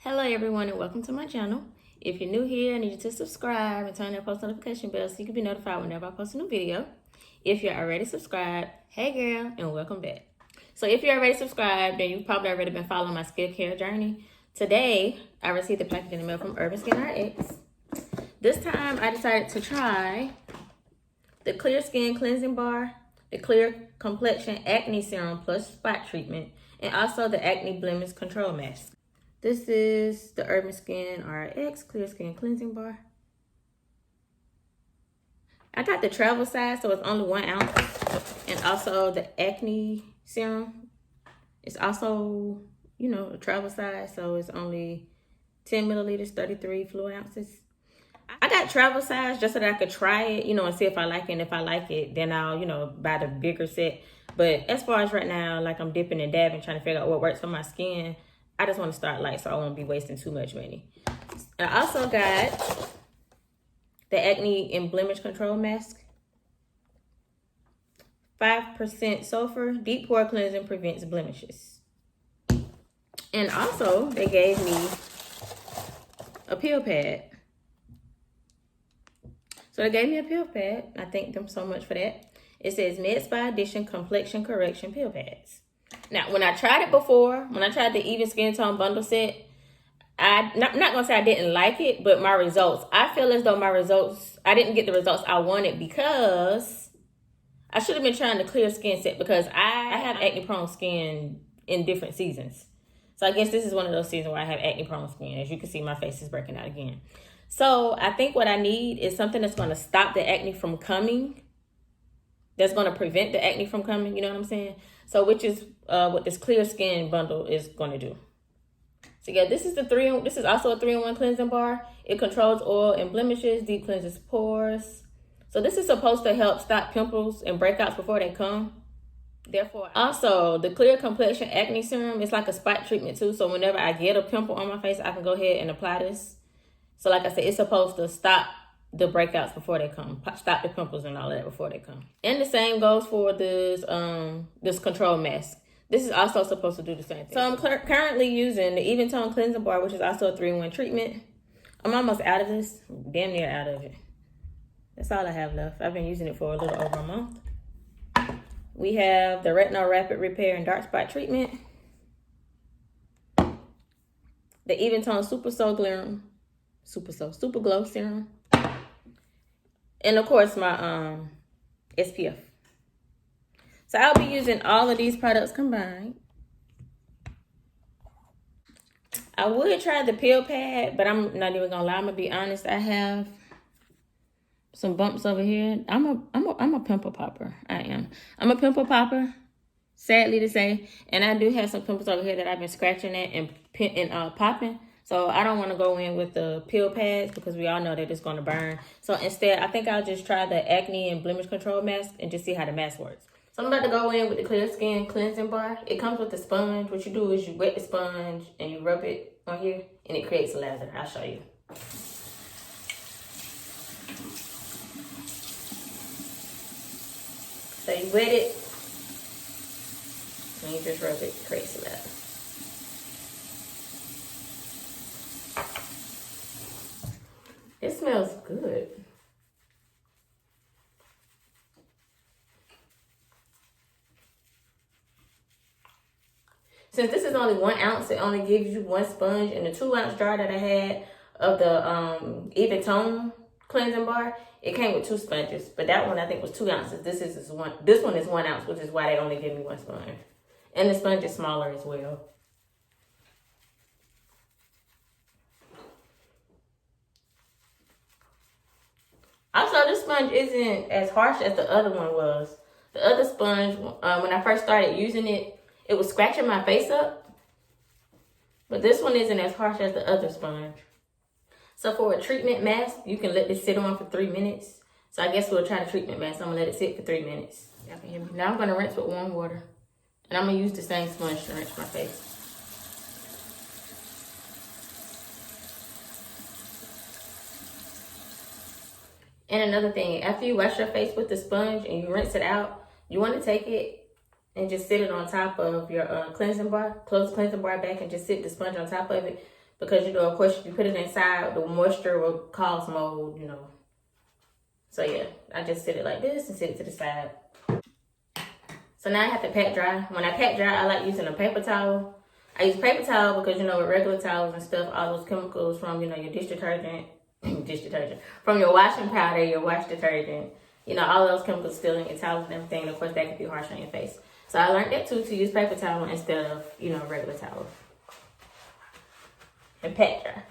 Hello everyone and welcome to my channel. If you're new here, I need you to subscribe and turn that post notification bell so you can be notified whenever I post a new video. If you're already subscribed, hey girl, and welcome back. So if you're already subscribed, then you've probably already been following my skincare journey. Today, I received a package in the mail from Urban Skin RX. This time, I decided to try the Clear Skin Cleansing Bar, the Clear Complexion Acne Serum Plus Spot Treatment, and also the Acne Blemish Control Mask. This is the Urban Skin RX Clear Skin Cleansing Bar. I got the travel size, so it's only 1 ounce. And also the Acne Serum. It's also, a travel size, so it's only 10 milliliters, 33 fluid ounces. I got travel size just so that I could try it, and see if I like it. And if I like it, then I'll, buy the bigger set. But as far as right now, like I'm dipping and dabbing, trying to figure out what works for my skin. I just want to start light, so I won't be wasting too much money. I also got the Acne and Blemish Control Mask. 5% sulfur, deep pore cleansing, prevents blemishes. And also, they gave me a peel pad. So they gave me a peel pad. I thank them so much for that. It says Med Spa Edition Complexion Correction Peel Pads. Now, when I tried it before, when I tried the Even Skin Tone Bundle Set, I'm not going to say I didn't like it, but my results, I feel as though I didn't get the results I wanted because I should have been trying the Clear Skin Set because I have acne-prone skin in different seasons. So I guess this is one of those seasons where I have acne-prone skin. As you can see, my face is breaking out again. So I think what I need is something that's going to stop the acne from coming, that's going to prevent the acne from coming, you know what I'm saying? So which is what this Clear Skin bundle is going to do. So yeah, this is also a 3-in-1 cleansing bar. It controls oil and blemishes, deep cleanses pores. So this is supposed to help stop pimples and breakouts before they come. Therefore, also the Clear Complexion Acne Serum, it's like a spot treatment too. So whenever I get a pimple on my face, I can go ahead and apply this. So like I said, it's supposed to stop the breakouts before they come, stop the pimples and all that before they come. And the same goes for this control mask. This is also supposed to do the same thing. So I'm currently using the Even Tone Cleansing Bar, which is also a 3-in-1 treatment. I'm almost out of this, damn near out of it. That's all I have left. I've been using it for a little over a month. We have the Retinol Rapid Repair and Dark Spot Treatment. The Even Tone Super Glow Serum. And of course, my SPF. So I'll be using all of these products combined. I would try the peel pad, but I'm not even gonna lie. I'm gonna be honest. I have some bumps over here. I'm a pimple popper. I am. I'm a pimple popper. Sadly to say, and I do have some pimples over here that I've been scratching at and popping. So I don't want to go in with the peel pads because we all know that it's going to burn. So instead, I think I'll just try the Acne and Blemish Control Mask and just see how the mask works. So I'm about to go in with the Clear Skin Cleansing Bar. It comes with the sponge. What you do is you wet the sponge and you rub it on here and it creates a lather. I'll show you. So you wet it and you just rub it, it creates a lather. It smells good. Since this is only 1 ounce, it only gives you 1 sponge. In the 2-ounce jar that I had of the Even Tone Cleansing Bar, it came with 2 sponges. But that one I think was 2 ounces. This one is 1 ounce, which is why they only give me 1 sponge. And the sponge is smaller as well. Also, this sponge isn't as harsh as the other one was. The other sponge, when I first started using it, it was scratching my face up. But this one isn't as harsh as the other sponge. So for a treatment mask, you can let this sit on for 3 minutes. So I guess we'll try the treatment mask. I'm going to let it sit for 3 minutes. Y'all can hear me. Now I'm going to rinse with warm water. And I'm going to use the same sponge to rinse my face. And another thing, after you wash your face with the sponge and you rinse it out, you want to take it and just sit it on top of your cleansing bar. Close the cleansing bar back and just sit the sponge on top of it. because, you know, of course, if you put it inside, the moisture will cause mold, you know. So yeah, I just sit it like this and sit it to the side. So now I have to pat dry. When I pat dry, I like using a paper towel. I use paper towel because, you know, with regular towels and stuff, all those chemicals from, you know, your dish detergent, from your washing powder, your wash detergent, you know, all those chemicals still in your towels and everything. And of course, that could be harsh on your face. So I learned that too, to use paper towel instead of, you know, regular towel. And pat dry.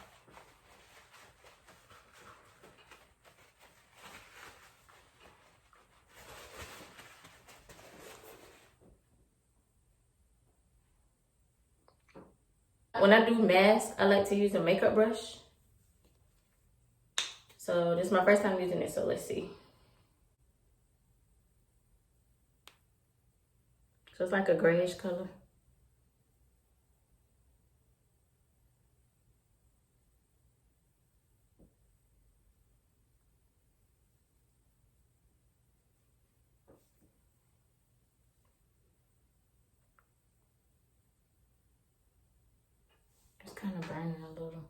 When I do masks, I like to use a makeup brush. So this is my first time using it, so let's see. So it's like a grayish color. It's kind of burning a little.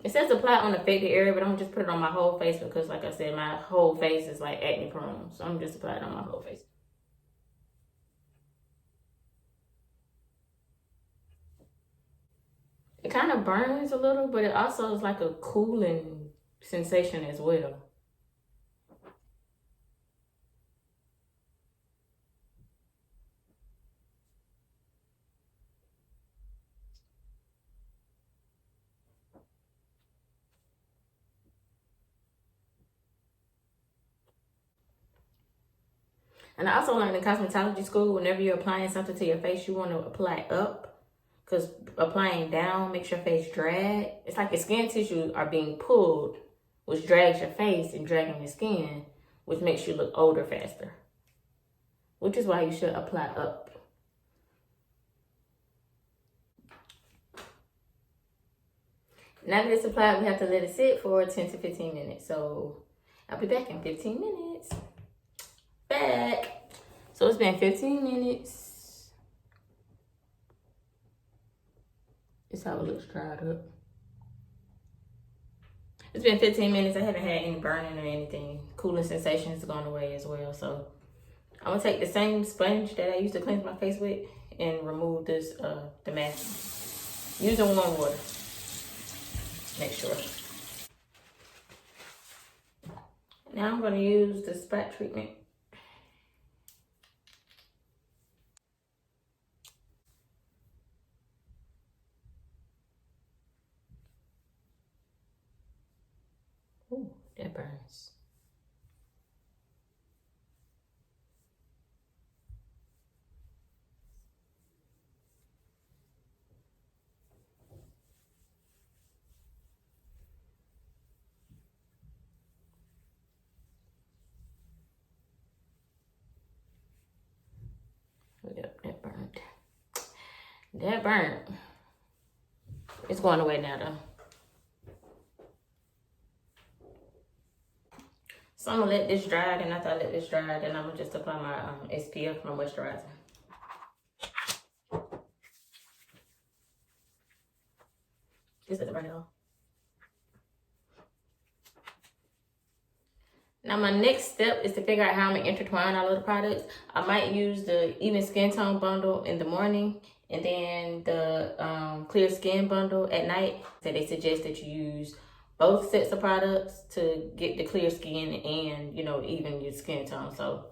It says apply on affected area, but I'm just put it on my whole face because, like I said, my whole face is like acne prone. So I'm just applying it on my whole face. It kind of burns a little, but it also is like a cooling sensation as well. And I also learned in cosmetology school, whenever you're applying something to your face, you want to apply up. Because applying down makes your face drag. It's like your skin tissue are being pulled, which drags your face and dragging your skin, which makes you look older faster. Which is why you should apply up. Now that it's applied, we have to let it sit for 10 to 15 minutes. So I'll be back in 15 minutes. Back. So it's been 15 minutes. This is how it looks dried up. It's been 15 minutes. I haven't had any burning or anything. Cooling sensation has gone away as well. So I'm gonna take the same sponge that I used to cleanse my face with and remove this the mask. Using warm water. Make sure. Now I'm gonna use the spot treatment. Ooh, that burns. Yep, that burned. That burnt. It's going away now though. So I'm gonna let this dry, and after I let this dry, then I'm gonna just apply my SPF, my moisturizer. This doesn't burn at all. Now my next step is to figure out how I'm gonna intertwine all of the products. I might use the even skin tone bundle in the morning, and then the clear skin bundle at night. So they suggest that you use both sets of products to get the clear skin and, you know, even your skin tone. So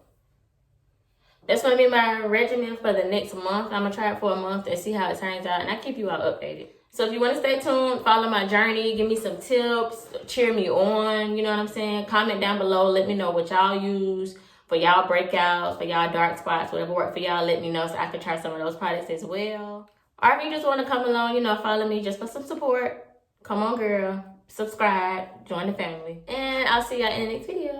that's gonna be my regimen for the next month. I'm gonna try it for a month and see how it turns out, and I keep you all updated. So if you want to stay tuned, follow my journey, give me some tips, cheer me on, you know what I'm saying? Comment down below, let me know what y'all use for y'all breakouts, for y'all dark spots, whatever work for y'all, let me know so I can try some of those products as well. Or if you just want to come along, you know, follow me just for some support. Come on, girl. Subscribe, join the family. And I'll see y'all in the next video.